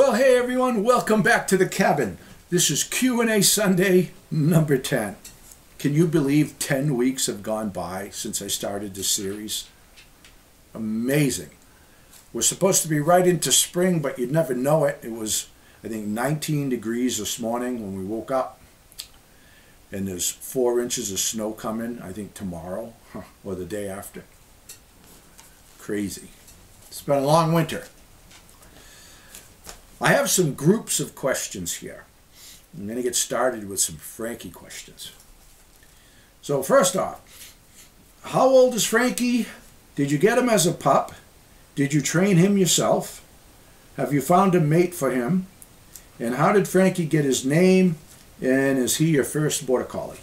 Well, hey everyone, welcome back to the cabin. This is Q&A Sunday number 10. Can you believe 10 weeks have gone by since I started this series? Amazing. We're supposed to be right into spring, but you'd never know it. It was, I think, 19 degrees this morning when we woke up. And there's 4 inches of snow coming, I think tomorrow or the day after. Crazy. It's been a long winter. I have some groups of questions here. I'm going to get started with some Frankie questions. So first off, how old is Frankie? Did you get him as a pup? Did you train him yourself? Have you found a mate for him? And how did Frankie get his name? And is he your first border collie?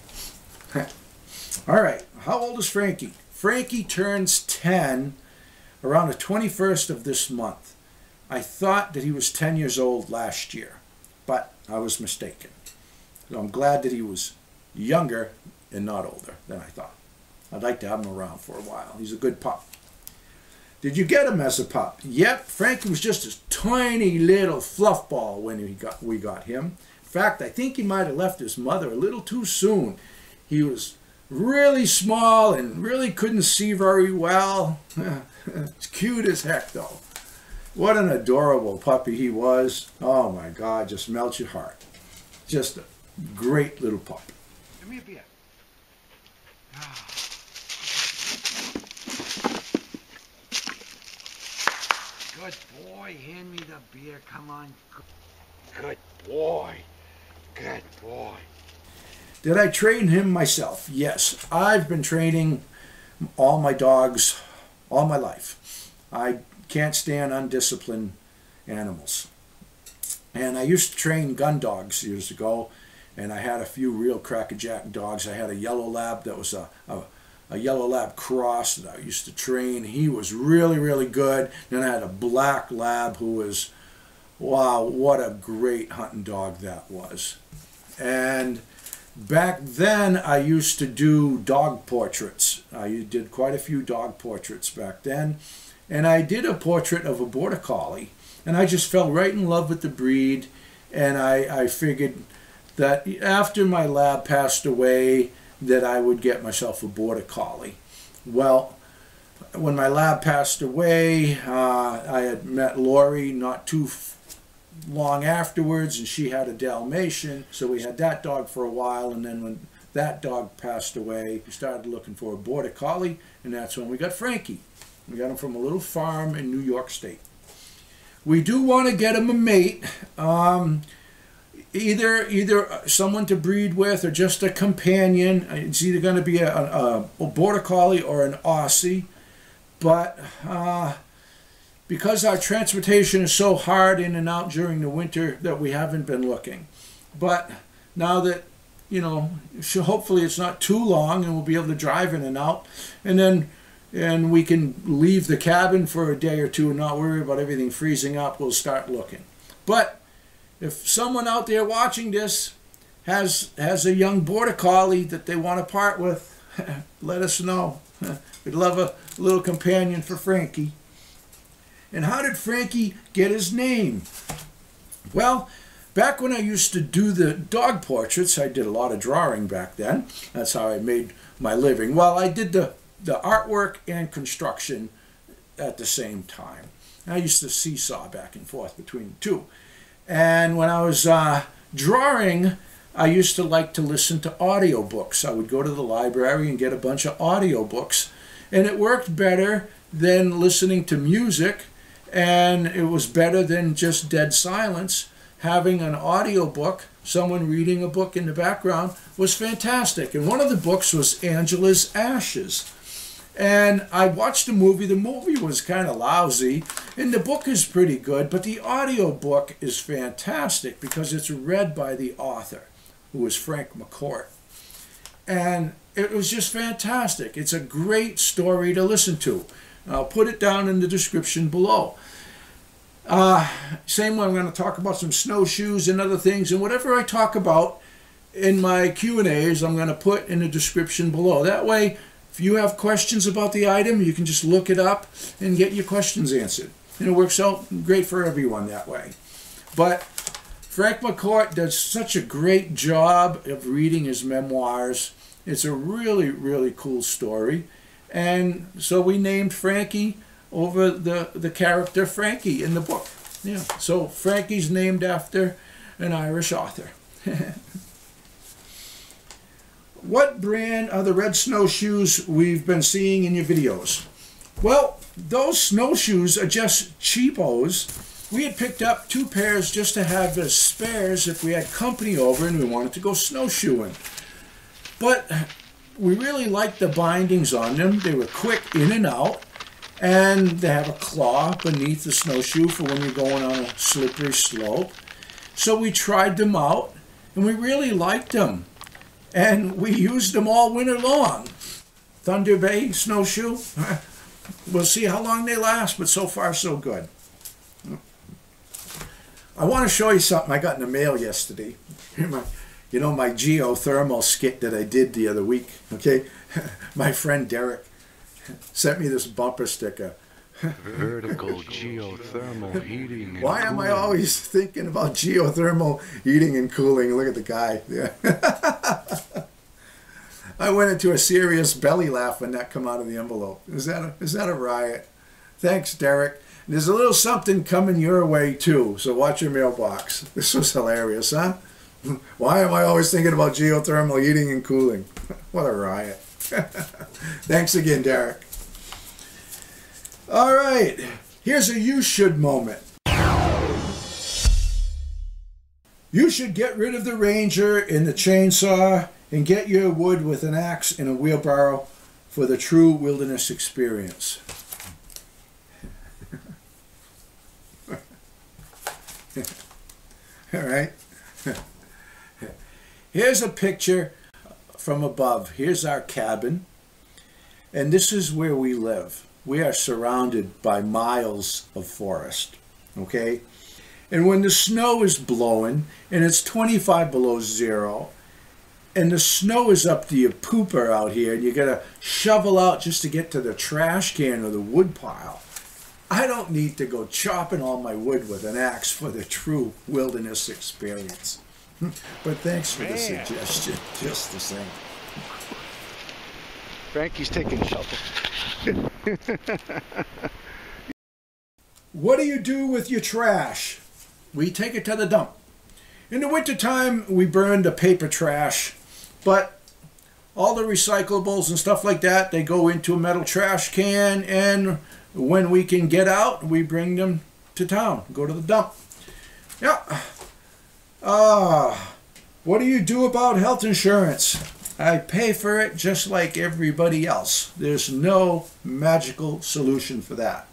All right, how old is Frankie? Frankie turns 10 around the 21st of this month. I thought that he was 10 years old last year, but I was mistaken. So I'm glad that he was younger and not older than I thought. I'd like to have him around for a while. He's a good pup. Did you get him as a pup? Yep, Frankie was just a tiny little fluff ball when we got him. In fact, I think he might have left his mother a little too soon. He was really small and really couldn't see very well. It's cute as heck though. What an adorable puppy he was. Oh my God, just melts your heart. Just a great little pup. Give me a beer. Good boy, hand me the beer, come on. Good boy, good boy. Did I train him myself? Yes, I've been training all my dogs all my life. I can't stand undisciplined animals. And I used to train gun dogs years ago, and I had a few real crackerjack dogs. I had a yellow lab that was a yellow lab cross that I used to train. He was really, really good. Then I had a black lab who was, wow, what a great hunting dog that was. And back then I used to do dog portraits. I did quite a few dog portraits back then. And I did a portrait of a border collie, and I just fell right in love with the breed, and I figured that after my lab passed away that I would get myself a border collie. Well, when my lab passed away, I had met Lori not too long afterwards, and she had a Dalmatian, so we had that dog for a while, and then when that dog passed away, we started looking for a border collie, and that's when we got Frankie. We got him from a little farm in New York State. We do want to get him a mate, either someone to breed with or just a companion. It's either going to be a border collie or an Aussie, but because our transportation is so hard in and out during the winter that we haven't been looking. But now that, you know, hopefully it's not too long and we'll be able to drive in and out, and we can leave the cabin for a day or two and not worry about everything freezing up, we'll start looking. But if someone out there watching this has a young border collie that they want to part with, let us know. We'd love a little companion for Frankie. And how did Frankie get his name? Well, back when I used to do the dog portraits, I did a lot of drawing back then. That's how I made my living. Well, I did the artwork and construction at the same time. I used to seesaw back and forth between the two. And when I was drawing, I used to like to listen to audiobooks. I would go to the library and get a bunch of audiobooks. And it worked better than listening to music, and it was better than just dead silence. Having an audiobook, someone reading a book in the background, was fantastic. And one of the books was Angela's Ashes. And I watched the movie. The movie was kind of lousy, and the book is pretty good, but the audiobook is fantastic because it's read by the author, who is Frank McCourt. And it was just fantastic. It's a great story to listen to. I'll put it down in the description below. Same way, I'm going to talk about some snowshoes and other things, and whatever I talk about in my Q&As, I'm going to put in the description below. That way, if you have questions about the item, you can just look it up and get your questions answered. And it works out great for everyone that way. But Frank McCourt does such a great job of reading his memoirs. It's a really, really cool story. And so we named Frankie over the character Frankie in the book. Yeah. So Frankie's named after an Irish author. What brand are the red snowshoes we've been seeing in your videos? Well, those snowshoes are just cheapos. We had picked up 2 pairs just to have as spares if we had company over and we wanted to go snowshoeing. But we really liked the bindings on them. They were quick in and out, and they have a claw beneath the snowshoe for when you're going on a slippery slope. So we tried them out, and we really liked them. And we used them all winter long. Thunder Bay snowshoe. We'll see how long they last, but so far so good. I want to show you something I got in the mail yesterday. You know, my geothermal skit that I did the other week, okay? My friend Derek sent me this bumper sticker. Vertical geothermal heating and Why am cooling. I always thinking about geothermal heating and cooling? Look at the guy. Yeah. I went into a serious belly laugh when that come out of the envelope. Is that a riot? Thanks, Derek. There's a little something coming your way, too, so watch your mailbox. This was hilarious, huh? Why am I always thinking about geothermal heating and cooling? What a riot. Thanks again, Derek. All right, here's a you should moment. You should get rid of the Ranger and the chainsaw and get your wood with an axe and a wheelbarrow for the true wilderness experience. All right. Here's a picture from above. Here's our cabin, and this is where we live. We are surrounded by miles of forest, okay? And when the snow is blowing and it's 25 below zero and the snow is up to your pooper out here and you got to shovel out just to get to the trash can or the wood pile, I don't need to go chopping all my wood with an axe for the true wilderness experience. But thanks for the suggestion, just the same. Frankie's taking a shovel. What do you do with your trash? We take it to the dump. In the wintertime, we burn the paper trash, but all the recyclables and stuff like that, they go into a metal trash can, and when we can get out, we bring them to town, go to the dump. Yeah. What do you do about health insurance? I pay for it just like everybody else. There's no magical solution for that.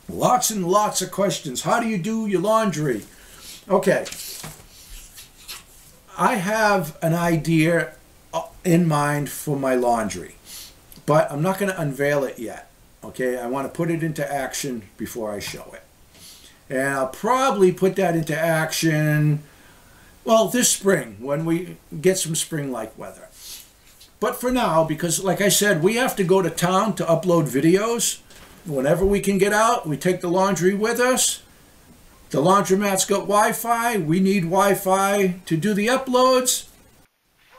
Lots and lots of questions. How do you do your laundry? Okay. I have an idea in mind for my laundry, but I'm not going to unveil it yet. Okay, I want to put it into action before I show it. And I'll probably put that into action, well, this spring when we get some spring-like weather. But for now, because like I said, we have to go to town to upload videos. Whenever we can get out, we take the laundry with us. The laundromat's got Wi-Fi. We need Wi-Fi to do the uploads.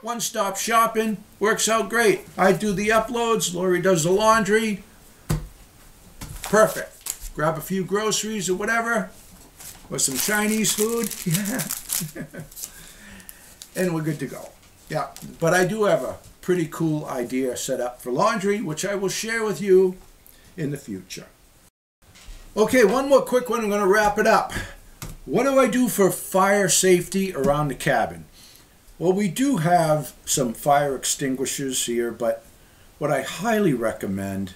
One-stop shopping works out great. I do the uploads, Lori does the laundry. Perfect. Grab a few groceries or whatever, or some Chinese food. Yeah. And we're good to go. Yeah, but I do have a pretty cool idea set up for laundry, which I will share with you in the future. Okay, one more quick one. I'm going to wrap it up. What do I do for fire safety around the cabin? Well, we do have some fire extinguishers here, but what I highly recommend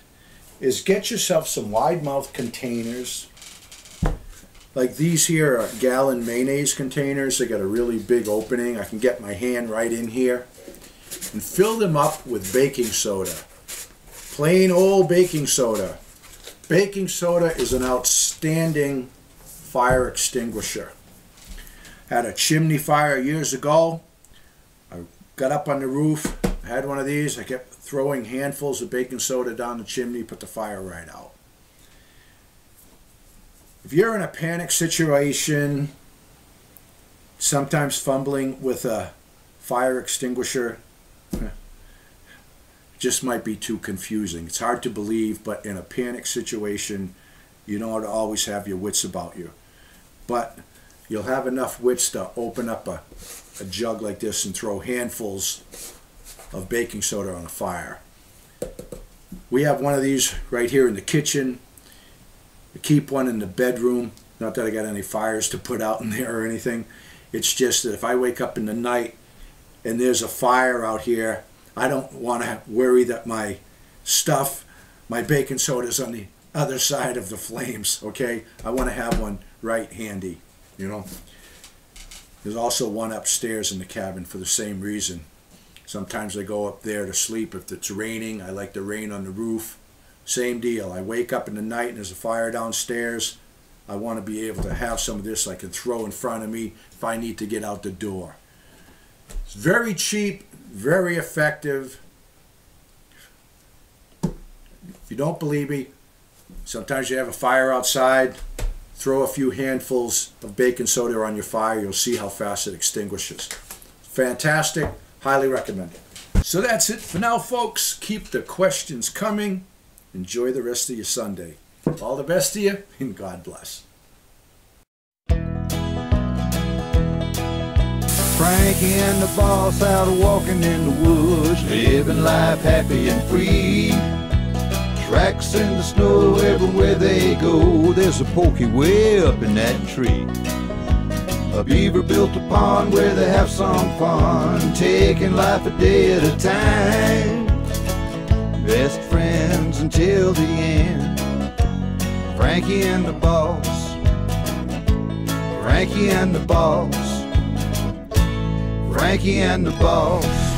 is get yourself some wide mouth containers. Like these here are gallon mayonnaise containers. They got a really big opening. I can get my hand right in here and fill them up with baking soda. Plain old baking soda. Baking soda is an outstanding fire extinguisher. Had a chimney fire years ago. I got up on the roof, had one of these. I kept throwing handfuls of baking soda down the chimney, put the fire right out. If you're in a panic situation, sometimes fumbling with a fire extinguisher just might be too confusing. It's hard to believe, but in a panic situation, you don't always have your wits about you. But you'll have enough wits to open up a jug like this and throw handfuls of baking soda on a fire. We have one of these right here in the kitchen. We keep one in the bedroom. Not that I got any fires to put out in there or anything. It's just that if I wake up in the night and there's a fire out here, I don't want to worry that my stuff, my baking soda, is on the other side of the flames, okay? I want to have one right handy, you know? There's also one upstairs in the cabin for the same reason. Sometimes I go up there to sleep. If it's raining, I like the rain on the roof. Same deal. I wake up in the night and there's a fire downstairs. I want to be able to have some of this I can throw in front of me if I need to get out the door. It's very cheap, very effective. If you don't believe me, sometimes you have a fire outside, throw a few handfuls of baking soda on your fire, you'll see how fast it extinguishes. Fantastic, highly recommend it. So that's it for now, folks. Keep the questions coming. Enjoy the rest of your Sunday. All the best to you, and God bless. Frankie and the boss out walking in the woods, living life happy and free. Tracks in the snow everywhere they go. There's a pokey way up in that tree. A beaver built a pond where they have some fun, taking life a day at a time. Best friends until the end. Frankie and the boss. Frankie and the boss. Frankie and the boss.